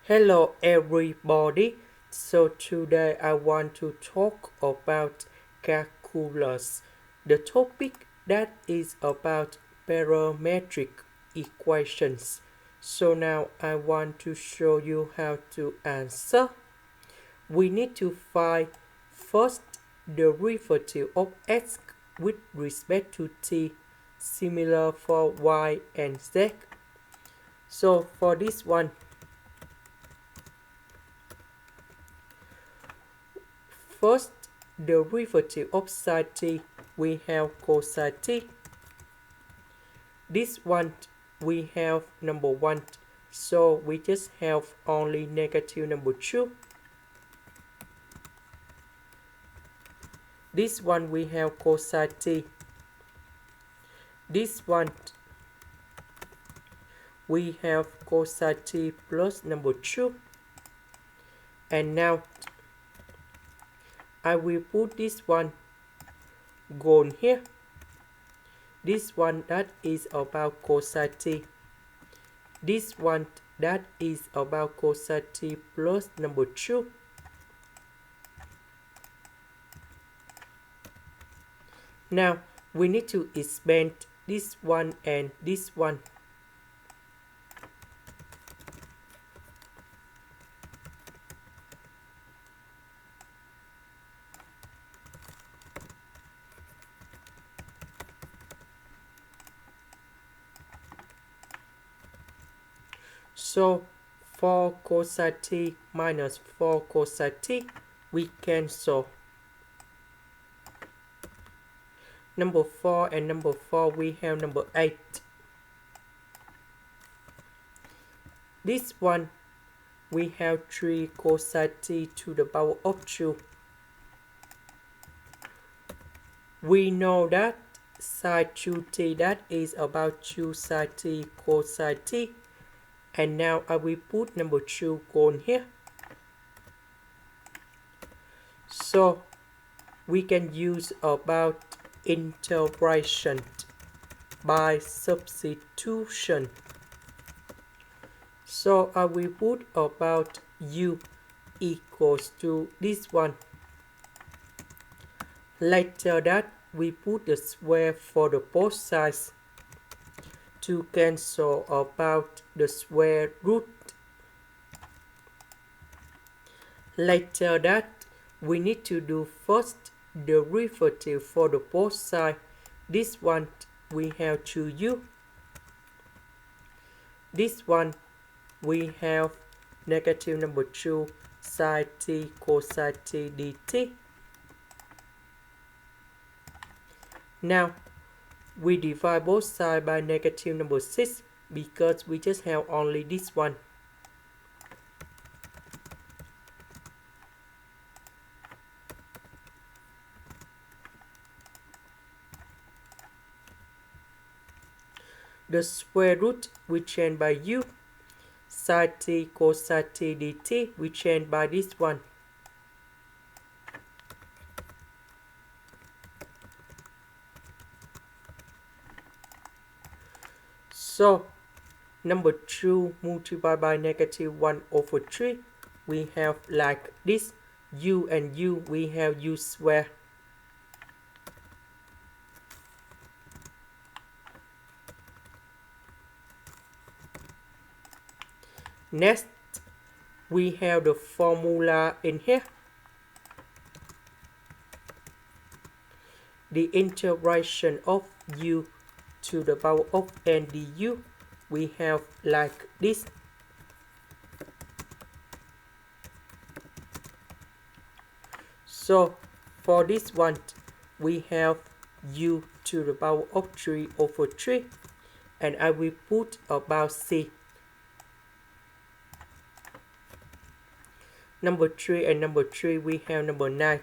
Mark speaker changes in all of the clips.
Speaker 1: Hello everybody. So today I want to talk about calculus. The topic that is about parametric equations. So now I want to show you how to answer. We need to find first derivative of x with respect to t, similar for y and z. So for this one, first derivative of sine t, we have cosine t. This one we have number 1, so we just have only negative number 2. This one we have cosine t. This one we have cosine t plus number 2. And now I will put this one gone here. This one that is about cosine t. This one that is about cosine t plus number 2. Now we need to expand this one and this one. So 4 cosine t minus 4 cosine t, we cancel. Number 4 and number 4, we have number 8. This one, we have 3 cosine t to the power of 2. We know that sine 2t, that is about 2 sine t cosine t. And now I will put number 2 gone here. So we can use about integration by substitution. So I will put about u equals to this one. Later that we put the square for the both sides to cancel about the square root. Later that we need to do first derivative for the both sides. This one we have 2u. This one we have negative number 2 sine t cosine t dt. Now we divide both sides by negative number 6 because we just have only this one. The square root we change by u. Sine t cosine t dt we change by this one. So number 2 multiplied by negative 1 over 3, we have like this. U and u, we have u square. Next, we have the formula in here. The integration of u to the power of n du, we have like this. So for this one, we have u to the power of 3 over 3, and I will put about c. Number 3 and number 3, we have number 9.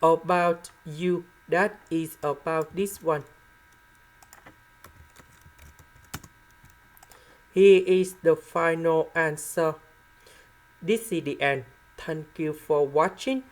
Speaker 1: About u, that is about this one. Here is the final answer. This is the end. Thank you for watching.